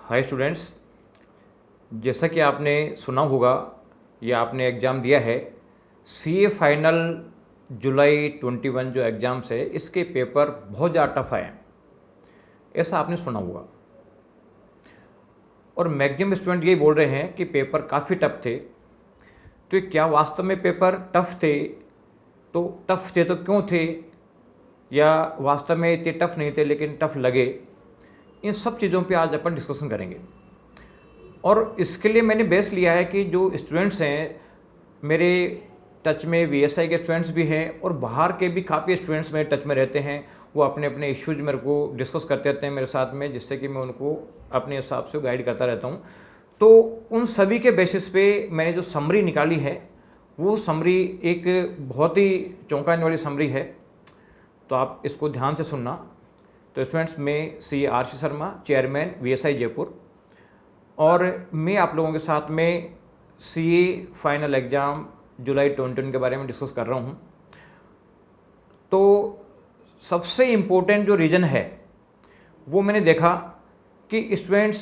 Hi students, जैसा कि आपने सुना होगा या आपने एग्ज़ाम दिया है, सीए फाइनल जुलाई 21 जो एग्ज़ाम्स है इसके पेपर बहुत ज़्यादा टफ आए हैं, ऐसा आपने सुना होगा। और मैक्सिमम स्टूडेंट यही बोल रहे हैं कि पेपर काफ़ी टफ थे। तो क्या वास्तव में पेपर टफ थे? तो टफ थे तो क्यों थे, या वास्तव में इतने टफ नहीं थे लेकिन टफ लगे? इन सब चीज़ों पे आज अपन डिस्कशन करेंगे। और इसके लिए मैंने बेस लिया है कि जो स्टूडेंट्स हैं मेरे टच में, वीएसआई के स्टूडेंट्स भी हैं और बाहर के भी काफ़ी स्टूडेंट्स मेरे टच में रहते हैं। वो अपने अपने इश्यूज मेरे को डिस्कस करते रहते हैं मेरे साथ में, जिससे कि मैं उनको अपने हिसाब से गाइड करता रहता हूँ। तो उन सभी के बेसिस पे मैंने जो समरी निकाली है वो समरी एक बहुत ही चौंकाने वाली समरी है, तो आप इसको ध्यान से सुनना। तो स्टूडेंट्स, मैं C R Sharma, chairman VSI Jaipur, और मैं आप लोगों के साथ में सीए फाइनल एग्ज़ाम जुलाई 2021 के बारे में डिस्कस कर रहा हूँ। तो सबसे इम्पोर्टेंट जो रीज़न है वो मैंने देखा कि स्टूडेंट्स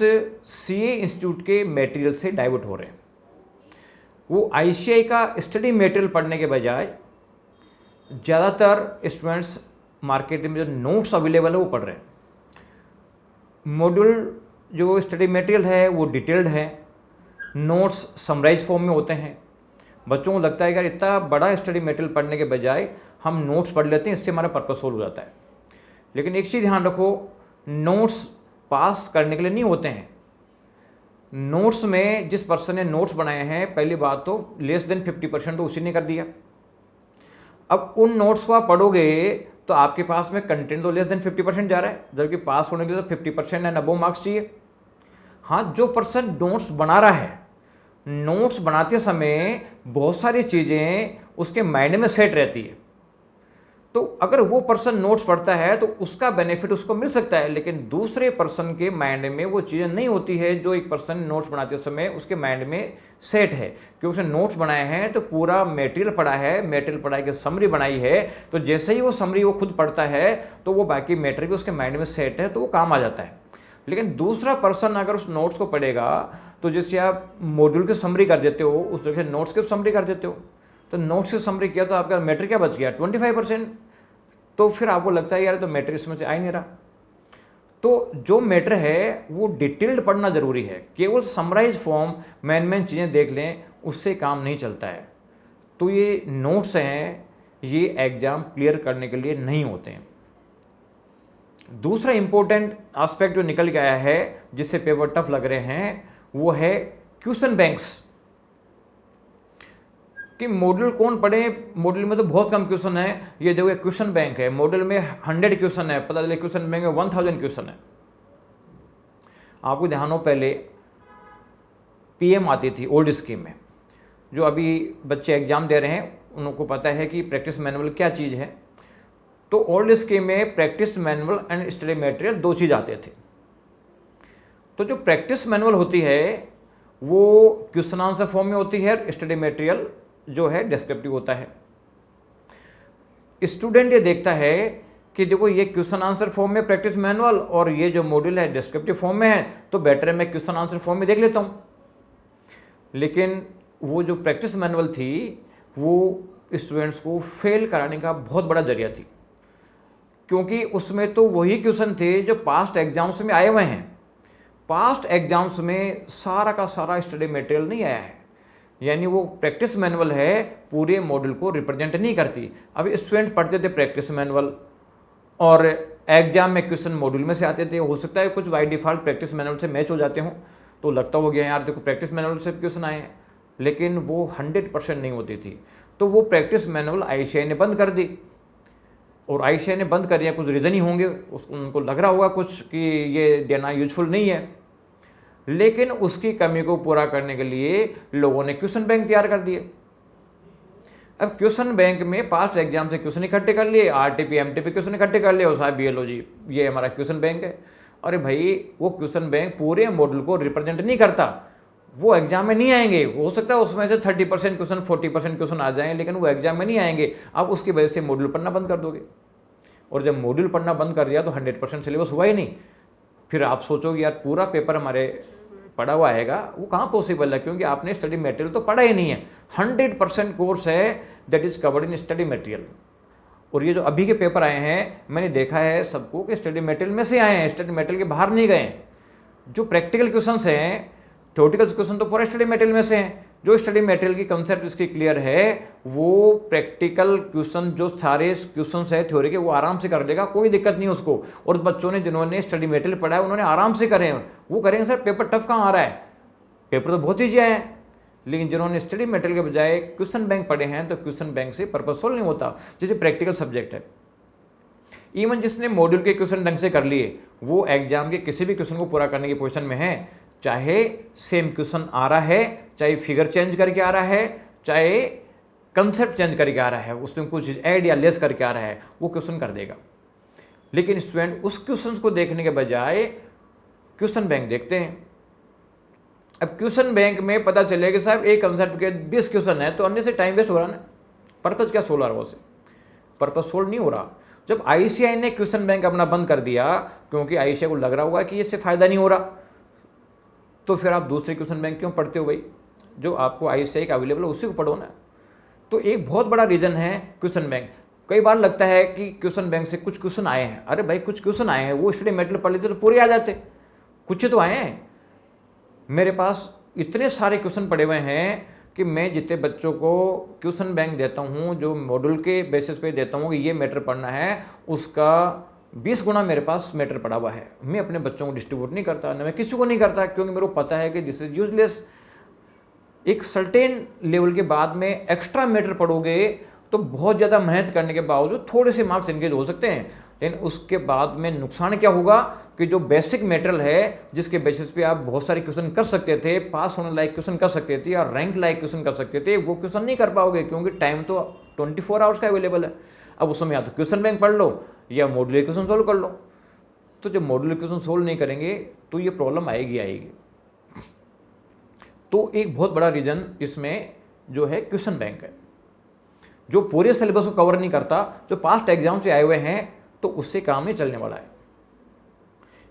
सीए इंस्टीट्यूट के मटेरियल से डाइवर्ट हो रहे हैं। वो आईसीआई का स्टडी मटेरियल पढ़ने के बजाय ज़्यादातर स्टूडेंट्स मार्केट में जो नोट्स अवेलेबल है वो पढ़ रहे हैं। मॉड्यूल जो स्टडी मटेरियल है वो डिटेल्ड है, नोट्स समराइज फॉर्म में होते हैं। बच्चों को लगता है कि यार इतना बड़ा स्टडी मटेरियल पढ़ने के बजाय हम नोट्स पढ़ लेते हैं, इससे हमारा पर्पस सोल्व हो जाता है। लेकिन एक चीज़ ध्यान रखो, नोट्स पास करने के लिए नहीं होते हैं। नोट्स में जिस पर्सन ने नोट्स बनाए हैं, पहली बात तो लेस देन 50% तो उसी ने कर दिया। अब उन नोट्स को आप पढ़ोगे तो आपके पास में कंटेंट तो लेस देन 50% जा रहा है, जबकि पास होने के लिए तो 50% एंड अबव मार्क्स चाहिए। हाँ, जो पर्सन नोट्स बना रहा है, नोट्स बनाते समय बहुत सारी चीज़ें उसके माइंड में सेट रहती है, तो अगर वो पर्सन नोट्स पढ़ता है तो उसका बेनिफिट उसको मिल सकता है। लेकिन दूसरे पर्सन के माइंड में वो चीज़ें नहीं होती है जो एक पर्सन नोट्स बनाते समय उसके माइंड में सेट है, क्योंकि उसने नोट्स बनाए हैं तो पूरा मटेरियल पढ़ा है, मटेरियल पढ़ाई की समरी बनाई है, तो जैसे ही वो समरी वो खुद पढ़ता है तो वो बाकी मटेरियल भी उसके माइंड में सेट है, तो वो काम आ जाता है। लेकिन दूसरा पर्सन अगर उस नोट्स को पढ़ेगा तो जैसे आप मॉड्यूल की समरी कर देते हो, उस तरह से नोट्स की समरी कर देते हो, तो नोट्स की समरी किया तो आपका मैटर क्या बच गया? 25%। तो फिर आपको लगता है यार तो मैटर इसमें से आ ही नहीं रहा। तो जो मैटर है वो डिटेल्ड पढ़ना जरूरी है। केवल समराइज फॉर्म मेन चीज़ें देख लें उससे काम नहीं चलता है। तो ये नोट्स हैं, ये एग्जाम क्लियर करने के लिए नहीं होते हैं। दूसरा इंपॉर्टेंट एस्पेक्ट जो निकल के आया है जिससे पेपर टफ लग रहे हैं वो है क्वेश्चन बैंक्स। कि मॉडल कौन पढ़े? मॉडल में तो बहुत कम क्वेश्चन है। ये देखो, क्वेश्चन बैंक है, मॉडल में 100 क्वेश्चन है, पता चले क्वेश्चन बैंक में 1000 क्वेश्चन है। आपको ध्यान हो, पहले पीएम आती थी ओल्ड स्कीम में। जो अभी बच्चे एग्जाम दे रहे हैं उनको पता है कि प्रैक्टिस मैनुअल क्या चीज़ है। तो ओल्ड स्कीम में practice manual and study material दो चीज़ आते थे। तो जो प्रैक्टिस मैनुअल होती है वो क्वेश्चन आंसर फॉर्म में होती है, स्टडी मटेरियल जो है डिस्क्रिप्टिव होता है। स्टूडेंट ये देखता है कि देखो ये क्वेश्चन आंसर फॉर्म में प्रैक्टिस मैनुअल और ये जो मॉड्यूल है डिस्क्रिप्टिव फॉर्म में है, तो बेटर है मैं क्वेश्चन आंसर फॉर्म में देख लेता हूँ। लेकिन वो जो प्रैक्टिस मैनुअल थी वो स्टूडेंट्स को फेल कराने का बहुत बड़ा जरिया थी, क्योंकि उसमें तो वही क्वेश्चन थे जो पास्ट एग्जाम्स में आए हुए हैं। पास्ट एग्जाम्स में सारा का सारा स्टडी मटेरियल नहीं आया है, यानी वो प्रैक्टिस मैनुअल है पूरे मॉड्यूल को रिप्रेजेंट नहीं करती। अभी स्टूडेंट पढ़ते थे प्रैक्टिस मैनुअल और एग्जाम में क्वेश्चन मॉड्यूल में से आते थे। हो सकता है कुछ बाई डिफ़ॉल्ट प्रैक्टिस मैनुअल से मैच हो जाते हों, तो लगता हो गया यार देखो प्रैक्टिस मैनुअल से क्वेश्चन आए हैं, लेकिन वो 100% नहीं होती थी। तो वो प्रैक्टिस मैनुअल आईसीआई ने बंद कर दी, और आईसीआई ने बंद कर दिया, कुछ रीज़न ही होंगे, उनको लग रहा होगा कुछ कि ये देना यूजफुल नहीं है। लेकिन उसकी कमी को पूरा करने के लिए लोगों ने क्वेश्चन बैंक तैयार कर दिए। अब क्वेश्चन बैंक में पास्ट एग्जाम से क्वेश्चन इकट्ठे कर लिए, आरटीपी एमटीपी क्वेश्चन इकट्ठे कर लिए, और साहब बीएलओ जी ये हमारा क्वेश्चन बैंक है। अरे भाई, वो क्वेश्चन बैंक पूरे मॉडल को रिप्रेजेंट नहीं करता, वो एग्जाम में नहीं आएंगे। हो सकता है उसमें से 30% क्वेश्चन 40% क्वेश्चन आ जाएं, लेकिन वो एग्जाम में नहीं आएंगे। अब उसकी वजह से मॉड्यूल पढ़ना बंद कर दोगे, और जब मॉड्यूल पढ़ना बंद कर दिया तो 100% सिलेबस हुआ ही नहीं। फिर आप सोचोगे यार पूरा पेपर हमारे पढ़ा हुआ आएगा, वो कहाँ पॉसिबल है, क्योंकि आपने स्टडी मटेरियल तो पढ़ा ही नहीं है। 100% कोर्स है that is covered in study material. और ये जो अभी के पेपर आए हैं, मैंने देखा है सबको कि स्टडी मटेरियल में से आए हैं, स्टडी मटेरियल के बाहर नहीं गए। जो प्रैक्टिकल क्वेश्चंस हैं, थ्योरेटिकल क्वेश्चन तो पूरा स्टडी मटेरियल में से हैं। जो स्टडी मटेरियल की कंसेप्ट इसकी क्लियर है, वो प्रैक्टिकल क्वेश्चन जो सारे क्वेश्चंस है थ्योरी के, वो आराम से कर लेगा, कोई दिक्कत नहीं उसको। और बच्चों ने जिन्होंने स्टडी मटेरियल पढ़ा है उन्होंने आराम से करे हैं, वो करेंगे सर पेपर टफ कहाँ आ रहा है, पेपर तो बहुत ईजी आया है। लेकिन जिन्होंने स्टडी मटेरियल के बजाय क्वेश्चन बैंक पढ़े हैं, तो क्वेश्चन बैंक से पर्पस सोल्व नहीं होता। जैसे प्रैक्टिकल सब्जेक्ट है, इवन जिसने मॉड्यूल के क्वेश्चन ढंग से कर लिए, वो एग्जाम के किसी भी क्वेश्चन को पूरा करने की पोजीशन में है, चाहे सेम क्वेश्चन आ रहा है, चाहे फिगर चेंज करके आ रहा है, चाहे कंसेप्ट चेंज करके आ रहा है, उसमें कुछ ऐड या लेस करके आ रहा है, वो क्वेश्चन कर देगा। लेकिन स्टूडेंट उस क्वेश्चन को देखने के बजाय क्वेश्चन बैंक देखते हैं। अब क्वेश्चन बैंक में पता चले कि साहब एक कंसेप्ट के 20 क्वेश्चन है, तो अन्य से टाइम वेस्ट हो रहा ना, पर्पज क्या सोल्व हो रहा है, उससे पर्पज सोल्व नहीं हो रहा। जब आईसीआई ने क्वेश्चन बैंक अपना बंद कर दिया, क्योंकि आईसीआई को लग रहा होगा कि इससे फायदा नहीं हो रहा, तो फिर आप दूसरे क्वेश्चन बैंक क्यों पढ़ते हो भाई, जो आपको आईसीआई का अवेलेबल है उसी को पढ़ो ना। तो एक बहुत बड़ा रीजन है क्वेश्चन बैंक। कई बार लगता है कि क्वेश्चन बैंक से कुछ क्वेश्चन आए हैं, अरे भाई कुछ क्वेश्चन आए हैं, वो स्टडी मटेरियल पढ़ लेते तो पूरे आ जाते, कुछ तो आए हैं। मेरे पास इतने सारे क्वेश्चन पड़े हुए हैं कि मैं जितने बच्चों को क्वेश्चन बैंक देता हूँ, जो मॉड्यूल के बेसिस पे देता हूँ कि ये मैटर पढ़ना है, उसका 20 गुना मेरे पास मैटर पड़ा हुआ है। मैं अपने बच्चों को डिस्ट्रीब्यूट नहीं करता, ना मैं किसी को नहीं करता, क्योंकि मेरे को पता है कि दिस इज यूजलेस। एक सर्टेन लेवल के बाद में एक्स्ट्रा मैटर पढ़ोगे तो बहुत ज़्यादा मेहनत करने के बावजूद थोड़े से मार्क्स इनकेज हो सकते हैं, लेकिन उसके बाद में नुकसान क्या होगा कि जो बेसिक मटेरियल है, जिसके बेसिस पे आप बहुत सारे क्वेश्चन कर सकते थे, पास होने लायक क्वेश्चन कर सकते थे या रैंक लायक क्वेश्चन कर सकते थे, वो क्वेश्चन नहीं कर पाओगे, क्योंकि टाइम तो 24 आवर्स का अवेलेबल है। अब उस समय या तो क्वेश्चन बैंक पढ़ लो या मॉड्यूलर क्वेश्चन सोल्व कर लो। तो जब मॉड्यूलर क्वेश्चन सोल्व नहीं करेंगे तो ये प्रॉब्लम आएगी। तो एक बहुत बड़ा रीजन इसमें जो है क्वेश्चन बैंक है, जो पूरे सिलेबस को कवर नहीं करता, जो पास्ट एग्जाम से आए हुए हैं, तो उससे काम नहीं चलने वाला है।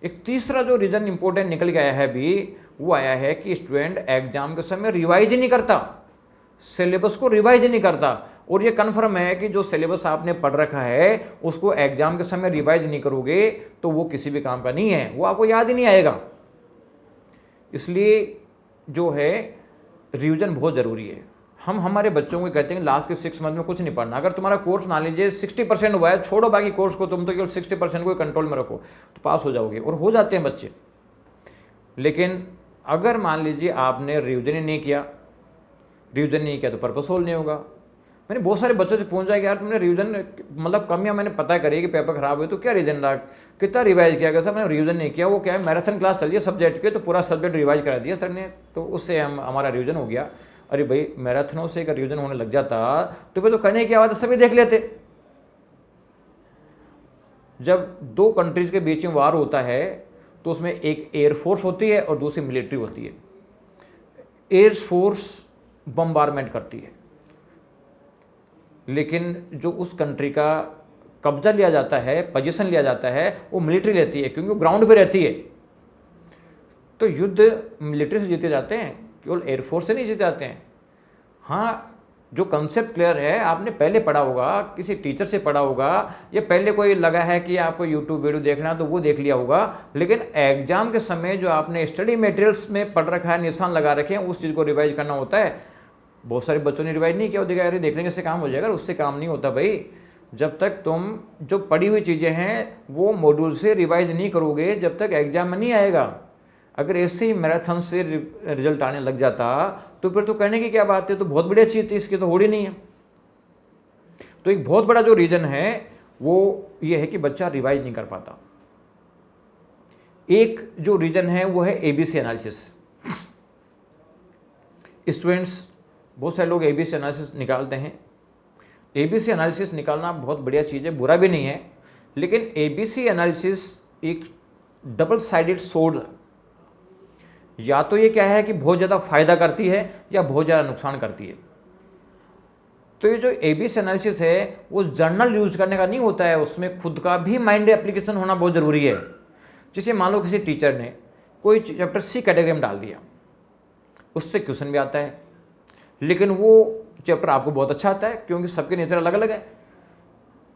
एक तीसरा जो रीजन इंपॉर्टेंट निकल के आया है भी, वो आया है कि स्टूडेंट एग्जाम के समय रिवाइज ही नहीं करता, सिलेबस को रिवाइज ही नहीं करता। और ये कन्फर्म है कि जो सिलेबस आपने पढ़ रखा है उसको एग्जाम के समय रिवाइज नहीं करोगे तो वो किसी भी काम का नहीं है, वो आपको याद ही नहीं आएगा। इसलिए जो है रिवीजन बहुत ज़रूरी है। हम हमारे बच्चों को कहते हैं लास्ट के 6 मंथ में कुछ नहीं पढ़ना। अगर तुम्हारा कोर्स मान लीजिए 60% हुआ है, छोड़ो बाकी कोर्स को, तुम तो केवल 60% को कंट्रोल में रखो तो पास हो जाओगे, और हो जाते हैं बच्चे। लेकिन अगर मान लीजिए आपने रिवीजन ही नहीं किया, तो पर्पस सोल्व नहीं होगा। मैंने बहुत सारे बच्चों से पूछा कि यार तुमने रिवीजन मतलब कम, या मैंने पता करी कि पेपर खराब हुए तो क्या रीजन रहा, कितना रिवाइज किया गया? सर मैंने रिवीजन नहीं किया, वो क्या है मैराथन क्लास चलिए सब्जेक्ट के, तो पूरा सब्जेक्ट रिवाइज करा दिया सर ने, तो उससे हमारा रिवीजन हो गया। अरे भाई मैराथनों से अगर रिवीजन होने लग जाता तो फिर तो करने की आवाज़ सभी देख लेते। जब 2 कंट्रीज के बीच में वार होता है तो उसमें एक एयरफोर्स होती है और दूसरी मिलिट्री होती है। एयरफोर्स बम्बारमेंट करती है, लेकिन जो उस कंट्री का कब्जा लिया जाता है, पोजीशन लिया जाता है, वो मिलिट्री लेती है, क्योंकि वो ग्राउंड पे रहती है। तो युद्ध मिलिट्री से जीते जाते हैं, केवल एयरफोर्स से नहीं जीते जाते हैं। हाँ, जो कंसेप्ट क्लियर है, आपने पहले पढ़ा होगा, किसी टीचर से पढ़ा होगा, या पहले कोई लगा है कि आपको यूट्यूब वीडियो देखना तो वो देख लिया होगा, लेकिन एग्जाम के समय जो आपने स्टडी मटेरियल्स में पढ़ रखा है, निशान लगा रखे हैं, उस चीज़ को रिवाइज करना होता है। बहुत सारे बच्चों ने रिवाइज नहीं किया, वो देखा अरे देख लेंगे इससे काम हो जाएगा, उससे काम नहीं होता भाई। जब तक तुम जो पढ़ी हुई चीज़ें हैं वो मॉड्यूल से रिवाइज नहीं करोगे, जब तक एग्जाम में नहीं आएगा। अगर ऐसे ही मैराथन से रिजल्ट आने लग जाता तो फिर तो करने की क्या बात है, तो बहुत बढ़िया चीज़ थी, इसकी तो होड़ी नहीं है। तो एक बहुत बड़ा जो रीज़न है वो ये है कि बच्चा रिवाइज नहीं कर पाता। एक जो रीज़न है वो है एबीसी एनालिसिस। स्टूडेंट्स बहुत सारे लोग एबीसी एनालिसिस निकालते हैं। एबीसी एनालिसिस निकालना बहुत बढ़िया चीज़ है, बुरा भी नहीं है, लेकिन एबीसी एनालिसिस एक डबल साइडेड सोर्ड, या तो ये क्या है कि बहुत ज़्यादा फायदा करती है या बहुत ज़्यादा नुकसान करती है। तो ये जो एबीसी एनालिसिस है वो जर्नल यूज करने का नहीं होता है, उसमें खुद का भी माइंड एप्लीकेशन होना बहुत ज़रूरी है। जैसे मान लो किसी टीचर ने कोई चैप्टर सी कैटेगरी में डाल दिया, उससे क्वेश्चन भी आता है, लेकिन वो चैप्टर आपको बहुत अच्छा आता है क्योंकि सबके नेचर अलग अलग है।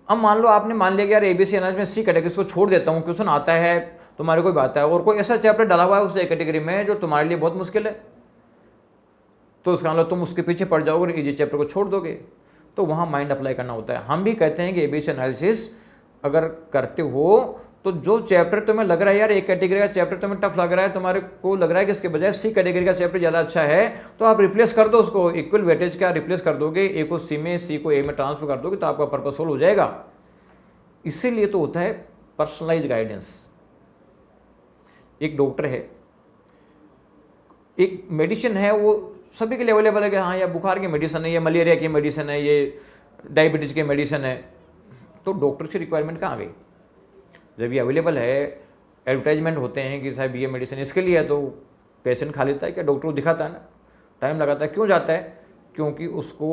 अब मान लो आपने मान लिया कि यार ABC एनालिसिस में सी कैटेगरी को छोड़ देता हूँ, क्वेश्चन आता है, तुम्हारे कोई बात है, और कोई ऐसा चैप्टर डाला हुआ है उस ए कैटेगरी में जो तुम्हारे लिए बहुत मुश्किल है, तो उसका मतलब तुम उसके पीछे पड़ जाओगे और इजी चैप्टर को छोड़ दोगे। तो वहाँ माइंड अप्लाई करना होता है। हम भी कहते हैं कि ABC एनालिसिस अगर करते हो तो जो चैप्टर तुम्हें लग रहा है यार एक कैटेगरी का चैप्टर तुम्हें टफ लग रहा है, तुम्हारे को लग रहा है कि इसके बजाय सी कैटेगरी का चैप्टर ज़्यादा अच्छा है, तो आप रिप्लेस कर दो उसको, इक्वल वेटेज का रिप्लेस कर दोगे, ए को सी में, सी को ए में ट्रांसफर कर दोगे, तो आपका पर्पस सोल्व हो जाएगा। इसीलिए तो होता है पर्सनलाइज गाइडेंस। एक डॉक्टर है, एक मेडिसिन है, वो सभी के लिए अवेलेबल है कि हाँ ये बुखार की मेडिसिन है, ये मलेरिया की मेडिसिन है, ये डायबिटीज़ की मेडिसिन है, तो डॉक्टर की रिक्वायरमेंट कहाँ आ गई? जब ये अवेलेबल है, एडवर्टाइजमेंट होते हैं कि साहब ये मेडिसिन इसके लिए है, तो पेशेंट खा लेता है, क्या डॉक्टर को दिखाता है ना, टाइम लगाता है। क्यों जाता है? क्योंकि उसको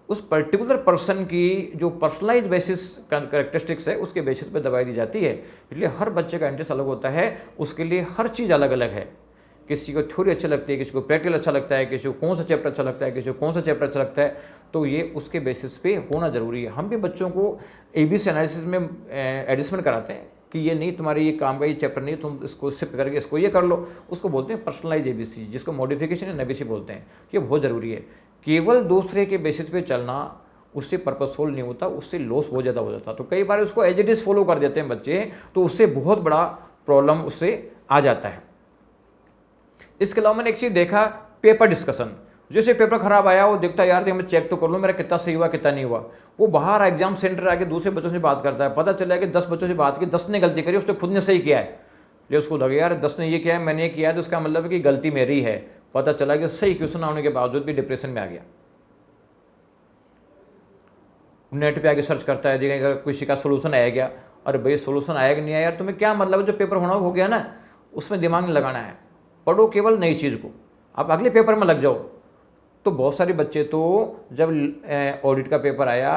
उस पर्टिकुलर पर्सन की जो पर्सनलाइज बेसिस कैरेक्टरिस्टिक्स है उसके बेसिस पे दवाई दी जाती है। इसलिए हर बच्चे का इंटरेस्ट अलग होता है, उसके लिए हर चीज़ अलग अलग है। किसी को थ्योरी अच्छी लगती है, किसी को प्रैक्टिकल अच्छा लगता है, किसी को कौन सा चैप्टर अच्छा लगता है, किसी को कौन सा चैप्टर अच्छा लगता है, तो ये उसके बेसिस पे होना ज़रूरी है। हम भी बच्चों को ABC एनालिसिस में एडजस्टमेंट कराते हैं कि ये नहीं तुम्हारे ये काम का ये चैप्टर नहीं, तुम इसको शिफ्ट करके इसको ये कर लो, उसको बोलते हैं पर्सनलाइज ABC, जिसको मॉडिफिकेशन एंड ABC बोलते हैं। ये बहुत ज़रूरी है। केवल दूसरे के बेसिस पे चलना, उससे पर्पस सोल्व नहीं होता, उससे लॉस बहुत ज़्यादा हो जाता। तो कई बार उसको एज इट इज़ फॉलो कर देते हैं बच्चे, तो उससे बहुत बड़ा प्रॉब्लम उससे आ जाता है। इसके अलावा मैंने एक चीज़ देखा, पेपर डिस्कशन। जैसे पेपर खराब आया, वो देखता है यार मैं चेक तो कर लूँ मेरा कितना सही हुआ कितना नहीं हुआ। वो बाहर एग्जाम सेंटर आके दूसरे बच्चों से बात करता है, पता चला कि 10 बच्चों से बात की, 10 ने गलती करी, उसने खुद ने सही किया है। ले उसको लगे यार 10 ने ये किया है, मैंने ये किया है, तो उसका मतलब है कि गलती मेरी है। पता चला कि सही क्वेश्चन आने के बावजूद भी डिप्रेशन में आ गया। नेट पे आके सर्च करता है, देखिए अगर किसी का सोल्यूशन आया गया, अरे भाई सोल्यूशन आया कि नहीं आया यार, तुम्हें क्या मतलब है, जो पेपर होना हो गया ना, उसमें दिमाग नहीं लगाना है, पढ़ो केवल नई चीज़ को, आप अगले पेपर में लग जाओ। तो बहुत सारे बच्चे तो जब ऑडिट का पेपर आया,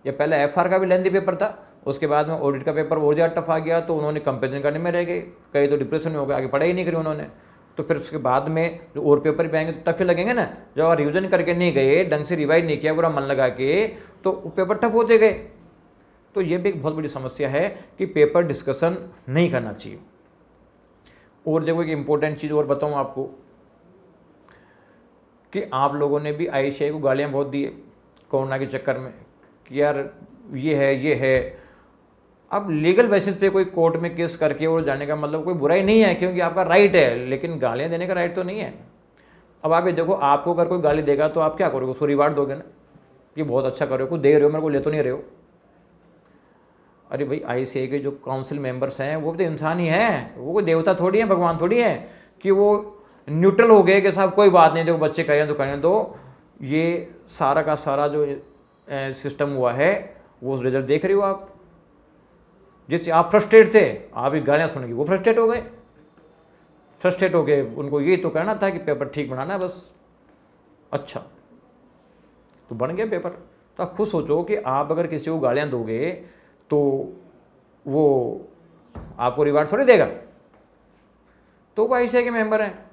या पहले FR का भी लेंदी पेपर था, उसके बाद में ऑडिट का पेपर और ज़्यादा टफ आ गया, तो उन्होंने कंपेरिजन करने में रह गए, कई तो डिप्रेशन में हो गए, आगे पढ़ाई नहीं करी उन्होंने। तो फिर उसके बाद में जो और पेपर भी आएंगे तो टफ लगेंगे ना, जब आप रिविजन करके नहीं गए, ढंग से रिवाइज नहीं किया पूरा मन लगा के, तो पेपर टफ होते गए। तो ये भी एक बहुत बड़ी समस्या है कि पेपर डिस्कशन नहीं करना चाहिए। और देखो एक इम्पोर्टेंट चीज़ और बताऊँ आपको, कि आप लोगों ने भी ICAI को गालियाँ बहुत दी है कोरोना के चक्कर में कि यार ये है। अब लीगल बेसिस पे कोई कोर्ट में केस करके और जाने का मतलब कोई बुराई नहीं है, क्योंकि आपका राइट है, लेकिन गालियाँ देने का राइट तो नहीं है। अब आप ये देखो, आपको अगर कोई गाली देगा तो आप क्या करोगे? उसको रिवार्ड दोगे ना, कि बहुत अच्छा कर रहे हो, कुछ दे रहे हो, मेरे को ले तो नहीं रहे हो। अरे भाई ICAI के जो काउंसिल मेंबर्स हैं वो भी तो इंसान ही हैं, वो कोई देवता थोड़ी है, भगवान थोड़ी है कि वो न्यूट्रल हो गए कि साहब कोई बात नहीं, देखो बच्चे करें तो करें। तो ये सारा का सारा जो सिस्टम हुआ है वो रिजल्ट देख रहे हो आप। जैसे आप फ्रस्ट्रेट थे, आप ही गालियाँ सुनेंगे, वो फ्रस्ट्रेट हो गए, फ्रस्ट्रेट हो गए, उनको ये तो कहना था कि पेपर ठीक बनाना है बस, अच्छा तो बन गया पेपर। तो आप खुद सोचो कि आप अगर किसी को गालियाँ दोगे तो वो आपको रिवार्ड थोड़ी देगा, तो वो ICAI के मेंबर हैं।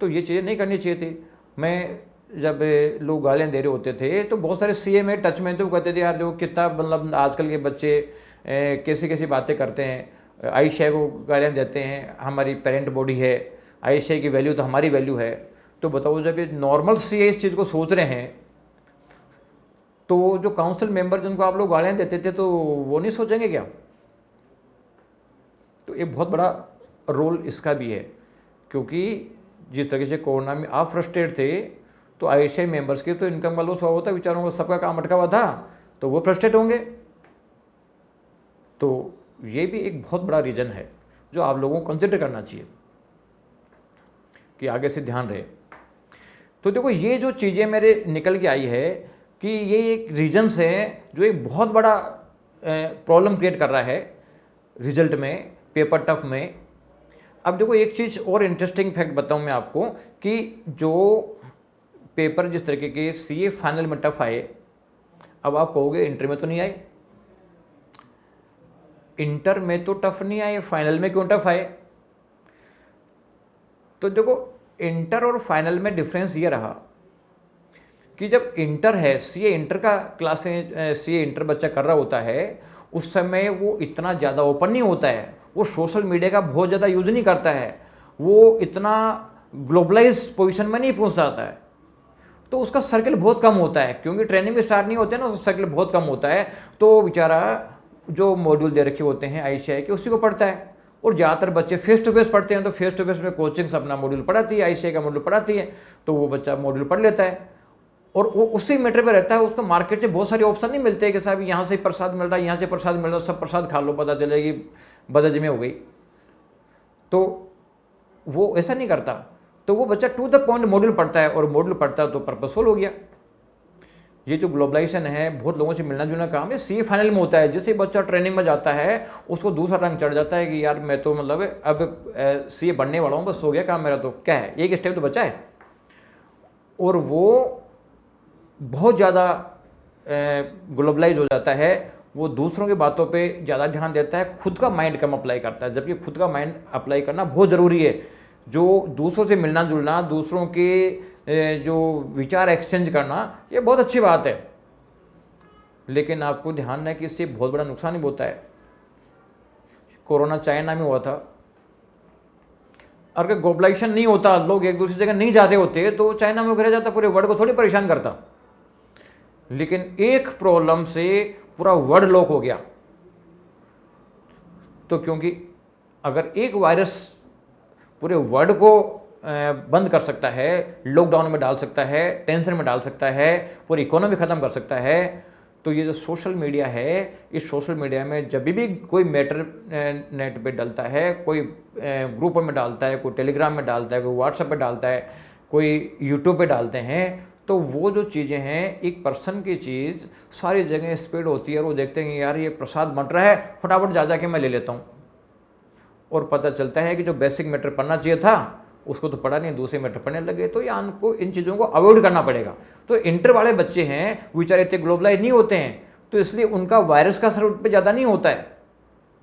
तो ये चीज़ें नहीं करनी चाहिए थी। मैं जब लोग गालियाँ दे रहे होते थे तो बहुत सारे CA में टच में, तो वो कहते थे यार देखो कितना मतलब आजकल के बच्चे कैसी कैसी बातें करते हैं, ICAI को गालियाँ देते हैं, हमारी पेरेंट बॉडी है, ICAI की वैल्यू तो हमारी वैल्यू है। तो बताओ जब ये नॉर्मल CA इस चीज़ को सोच रहे हैं, तो जो काउंसिल मेंबर जिनको आप लोग गालियाँ देते थे तो वो नहीं सोचेंगे क्या? तो एक बहुत बड़ा रोल इसका भी है, क्योंकि जिस तरीके से कोरोना में आप फ्रस्ट्रेट थे, तो ICAI मेंबर्स की तो इनकम का लॉस हुआ होता, बेचारों को सबका काम अटका हुआ था, तो वो फ्रस्ट्रेट होंगे। तो ये भी एक बहुत बड़ा रीज़न है जो आप लोगों को कंसिडर करना चाहिए कि आगे से ध्यान रहे। तो देखो ये जो चीज़ें मेरे निकल के आई है कि ये एक रीजन्स है जो एक बहुत बड़ा प्रॉब्लम क्रिएट कर रहा है रिजल्ट में, पेपर टफ में। अब देखो एक चीज़ और इंटरेस्टिंग फैक्ट बताऊं मैं आपको कि जो पेपर जिस तरीके के CA फाइनल में टफ आए, अब आप कहोगे इंटर में तो नहीं आए, इंटर में तो टफ नहीं आए, फाइनल में क्यों टफ आए? तो देखो, इंटर और फाइनल में डिफरेंस ये रहा कि जब इंटर है, सीए इंटर का क्लासें, सीए इंटर बच्चा कर रहा होता है, उस समय वो इतना ज़्यादा ओपन नहीं होता है, वो सोशल मीडिया का बहुत ज़्यादा यूज़ नहीं करता है, वो इतना ग्लोबलाइज पोजीशन में नहीं पहुँच जाता है, तो उसका सर्कल बहुत कम होता है, क्योंकि ट्रेनिंग में स्टार्ट नहीं होते ना, उसका सर्कल बहुत कम होता है। तो बेचारा जो मॉड्यूल दे रखे होते हैं आईसीआई के, उसी को पढ़ता है। और ज़्यादातर बच्चे फेस टू फेस पढ़ते हैं, तो फेस टू फेस में कोचिंग्स अपना मॉड्यूल पढ़ाती है, आईसीआई का मॉड्यूल पढ़ाती है, तो वो बच्चा मॉड्यूल पढ़ लेता है और वो उसी मैटर पे रहता है। उसको मार्केट से बहुत सारे ऑप्शन नहीं मिलते कि साहब यहाँ से प्रसाद मिल रहा है, यहाँ से प्रसाद मिल रहा है, सब प्रसाद खा लो, पता चलेगी बदहजमी हो गई। तो वो ऐसा नहीं करता, तो वो बच्चा टू द पॉइंट मॉड्यूल पढ़ता है, और मॉड्यूल पढ़ता है तो पर्पसफुल हो गया। ये जो ग्लोबलाइजेशन है, बहुत लोगों से मिलना जुलना काम है, सीए फाइनल में होता है। जैसे बच्चा ट्रेनिंग में जाता है, उसको दूसरा रंग चढ़ जाता है कि यार मैं तो मतलब अब सीए बनने वाला हूँ, बस हो गया काम मेरा, तो क्या है, एक स्टेप तो बचा है। और वो बहुत ज़्यादा ग्लोबलाइज हो जाता है, वो दूसरों की बातों पे ज़्यादा ध्यान देता है, खुद का माइंड कम अप्लाई करता है, जबकि खुद का माइंड अप्लाई करना बहुत ज़रूरी है। जो दूसरों से मिलना जुलना, दूसरों के जो विचार एक्सचेंज करना, ये बहुत अच्छी बात है, लेकिन आपको ध्यान है कि इससे बहुत बड़ा नुकसान भी होता है। कोरोना चाइना में हुआ था, अगर ग्लोबलाइजेशन नहीं होता, लोग एक दूसरी जगह नहीं जाते होते, तो चाइना में रह जाता, पूरे वर्ल्ड को थोड़ी परेशान करता। लेकिन एक प्रॉब्लम से पूरा वर्ल्ड लॉक हो गया। तो क्योंकि अगर एक वायरस पूरे वर्ल्ड को बंद कर सकता है, लॉकडाउन में डाल सकता है, टेंशन में डाल सकता है, पूरी इकोनॉमी ख़त्म कर सकता है, तो ये जो सोशल मीडिया है, इस सोशल मीडिया में जब भी कोई मैटर नेट पे डलता है, कोई ग्रुप में डालता है, कोई टेलीग्राम में डालता है, कोई व्हाट्सएप पे डालता है, कोई यूट्यूब पे डालते हैं, तो वो जो चीज़ें हैं, एक पर्सन की चीज़ सारी जगह स्प्रेड होती है, और वो देखते हैं कि यार ये प्रसाद बन रहा है, फटाफट जा के मैं ले लेता हूँ। और पता चलता है कि जो बेसिक मैटर पढ़ना चाहिए था उसको तो पढ़ा नहीं, दूसरे मैटर पढ़ने लगे। तो या उनको इन चीज़ों को अवॉइड करना पड़ेगा। तो इंटर वाले बच्चे हैं, बेचारे इतने ग्लोबलाइज नहीं होते हैं, तो इसलिए उनका वायरस का असर उन पर ज़्यादा नहीं होता है,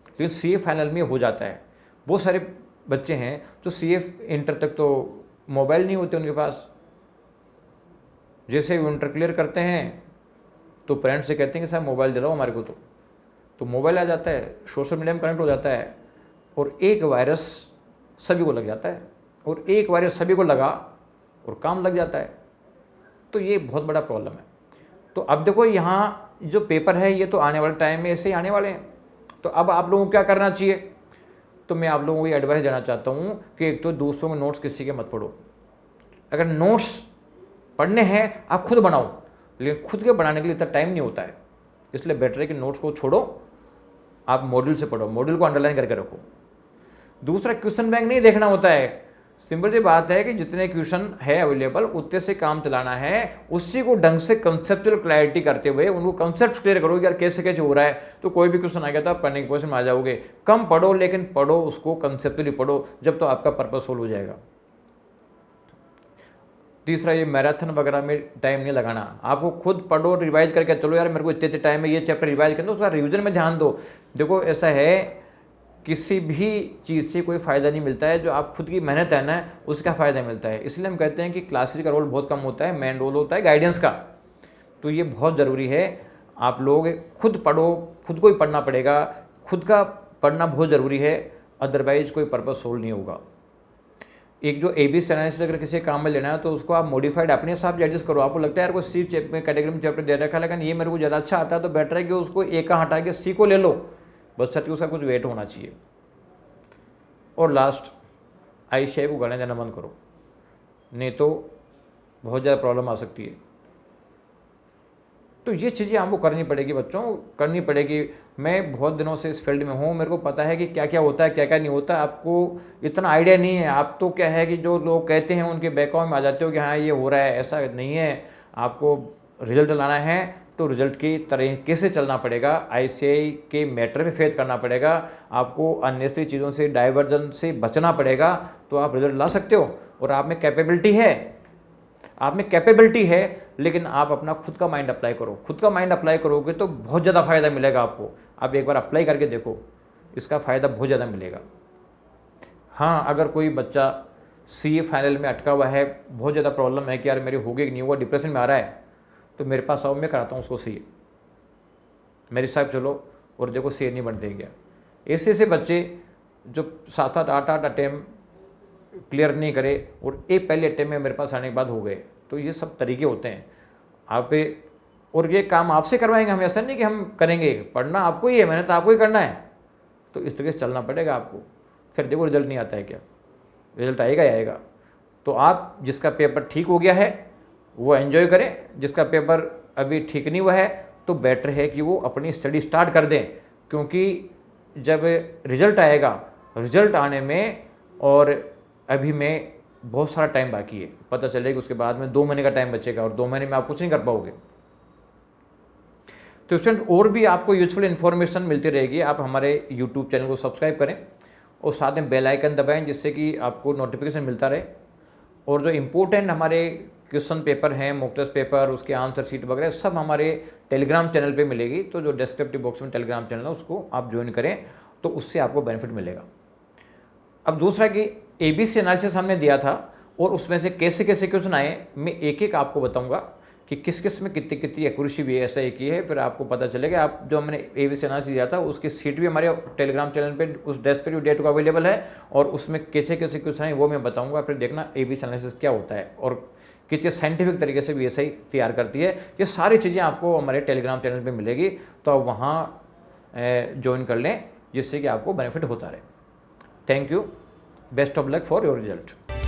लेकिन सीए फाइनल में हो जाता है। बहुत सारे बच्चे हैं जो सीए इंटर तक तो मोबाइल नहीं होते उनके पास, जैसे वो इंटर क्लियर करते हैं तो पेरेंट्स से कहते हैं कि साहब मोबाइल दे रहा हो हमारे को, तो मोबाइल आ जाता है, सोशल मीडिया में कनेक्ट हो जाता है, और एक वायरस सभी को लग जाता है, और एक वायरस सभी को लगा और काम लग जाता है। तो ये बहुत बड़ा प्रॉब्लम है। तो अब देखो, यहाँ जो पेपर है ये तो आने वाले टाइम में ऐसे ही आने वाले हैं। तो अब आप लोगों को क्या करना चाहिए? तो मैं आप लोगों को ये एडवाइस देना चाहता हूँ कि एक तो दूसरों के नोट्स किसी के मत पढ़ो। अगर नोट्स पढ़ने हैं आप खुद बनाओ, लेकिन खुद के बनाने के लिए इतना टाइम नहीं होता है, इसलिए बेटर है कि नोट्स को छोड़ो, आप मॉड्यूल से पढ़ो, मॉड्यूल को अंडरलाइन करके रखो। दूसरा, क्वेश्चन बैंक नहीं देखना होता है। सिंपल सी बात है कि जितने क्वेश्चन है अवेलेबल उतने से काम चलाना है, उसी को ढंग से कंसेप्चुअल क्लैरिटी करते हुए उनको कंसेप्ट क्लियर करो कि यार कैसे कैसे हो रहा है। तो कोई भी क्वेश्चन आ गया तो आप पढ़ने की पोजीशन में आ जाओगे। कम पढ़ो, लेकिन पढ़ो उसको कंसेप्चुअली पढ़ो, जब तो आपका पर्पस सोल्व हो जाएगा। तीसरा, ये मैराथन वगैरह में टाइम नहीं लगाना, आपको खुद पढ़ो, रिवाइज करके चलो, यार मेरे को इतने टाइम में ये चैप्टर रिवाइज करना, उसका रिविजन में ध्यान दो। देखो ऐसा है, किसी भी चीज़ से कोई फ़ायदा नहीं मिलता है, जो आप खुद की मेहनत है ना उसका फ़ायदा मिलता है। इसलिए हम कहते हैं कि क्लासेस का रोल बहुत कम होता है, मेन रोल होता है गाइडेंस का। तो ये बहुत ज़रूरी है, आप लोग खुद पढ़ो, खुद को ही पढ़ना पड़ेगा, खुद का पढ़ना बहुत ज़रूरी है, अदरवाइज़ कोई पर्पस सोल्व नहीं होगा। एक जो ABC एनालिसिस अगर किसी काम में लेना है तो उसको आप मॉडिफाइड अपने हिसाब से एडजस्ट करो। आपको लगता है यार कोई सी में कैटेगरी में चैप्टर दे रखा है, लेकिन ये मेरे को ज़्यादा अच्छा आता है, तो बेटर है कि उसको ए का हटा के सी को ले लो, बस सच उसका कुछ वेट होना चाहिए। और लास्ट, आईसीआई को गलने देना बंद करो, नहीं तो बहुत ज़्यादा प्रॉब्लम आ सकती है। तो ये चीज़ें आपको करनी पड़ेगी बच्चों, करनी पड़ेगी। मैं बहुत दिनों से इस फील्ड में हूँ, मेरे को पता है कि क्या क्या होता है क्या क्या नहीं होता। आपको इतना आइडिया नहीं है, आप तो क्या है कि जो लोग कहते हैं उनके बैकग्राउंड में आ जाते हो कि हाँ ये हो रहा है, ऐसा नहीं है। आपको रिजल्ट लाना है तो रिजल्ट की तरीके से चलना पड़ेगा, आईसीआई के मैटर पे फेथ करना पड़ेगा, आपको अननेसेसरी चीज़ों से, डाइवर्जन से बचना पड़ेगा, तो आप रिजल्ट ला सकते हो। और आप में कैपेबिलिटी है, आप में कैपेबिलिटी है, लेकिन आप अपना खुद का माइंड अप्लाई करो। खुद का माइंड अप्लाई करोगे तो बहुत ज़्यादा फायदा मिलेगा आपको। आप एक बार अप्लाई करके देखो, इसका फ़ायदा बहुत ज़्यादा मिलेगा। हाँ, अगर कोई बच्चा CA फाइनल में अटका हुआ है, बहुत ज़्यादा प्रॉब्लम है कि यार मेरे हो गया कि नहीं हुआ, डिप्रेशन में आ रहा है, तो मेरे पास आओ, मैं कराता हूँ उसको CA, मेरे साहब चलो और देखो CA नहीं बनते क्या। ऐसे बच्चे जो 7-7, 8-8 अटैम्प्ट क्लियर नहीं करे और एक पहले अटैम्प्ट में मेरे पास आने के बाद हो गए, तो ये सब तरीके होते हैं आप। और ये काम आपसे करवाएंगे हम, ऐसा नहीं कि हम करेंगे, पढ़ना आपको ही है, मेहनत आपको ही करना है, तो इस तरीके से चलना पड़ेगा आपको। फिर देखो रिजल्ट नहीं आता है क्या, रिजल्ट आएगा ही आएगा। तो आप जिसका पेपर ठीक हो गया है वो एंजॉय करें, जिसका पेपर अभी ठीक नहीं हुआ है तो बेटर है कि वो अपनी स्टडी स्टार्ट कर दें, क्योंकि जब रिजल्ट आएगा, रिजल्ट आने में और अभी में बहुत सारा टाइम बाकी है, पता चलेगा उसके बाद में 2 महीने का टाइम बचेगा और 2 महीने में आप कुछ नहीं कर पाओगे। तो स्टूडेंट, और भी आपको यूजफुल इन्फॉर्मेशन मिलती रहेगी, आप हमारे यूट्यूब चैनल को सब्सक्राइब करें और साथ में बेल आइकन दबाएं, जिससे कि आपको नोटिफिकेशन मिलता रहे। और जो इम्पोर्टेंट हमारे क्वेश्चन पेपर हैं, मॉक टेस्ट पेपर, उसके आंसर शीट वगैरह सब हमारे टेलीग्राम चैनल पे मिलेगी। तो जो डिस्क्रिप्टिव बॉक्स में टेलीग्राम चैनल है उसको आप ज्वाइन करें, तो उससे आपको बेनिफिट मिलेगा। अब दूसरा कि ABC एनालिसिस हमने दिया था और उसमें से कैसे कैसे क्वेश्चन आए, मैं एक एक आपको बताऊंगा कि किस किस में कितनी कितनी एक्यूरेसी भी ऐसा एक ही है, फिर आपको पता चलेगा। आप जो हमने ABC एनालिसिस दिया था उसकी सीट भी हमारे टेलीग्राम चैनल पे उस डेस्क पे भी डेट को अवेलेबल है, और उसमें कैसे कैसे क्वेश्चन आए वो मैं बताऊंगा। फिर देखना ABC एनालिसिस क्या होता है और कितने साइंटिफिक तरीके से भी ऐसे ही तैयार करती है। ये सारी चीज़ें आपको हमारे टेलीग्राम चैनल पर मिलेगी, तो आप वहाँ ज्वाइन कर लें, जिससे कि आपको बेनिफिट होता रहे। Thank you, best of luck for your result.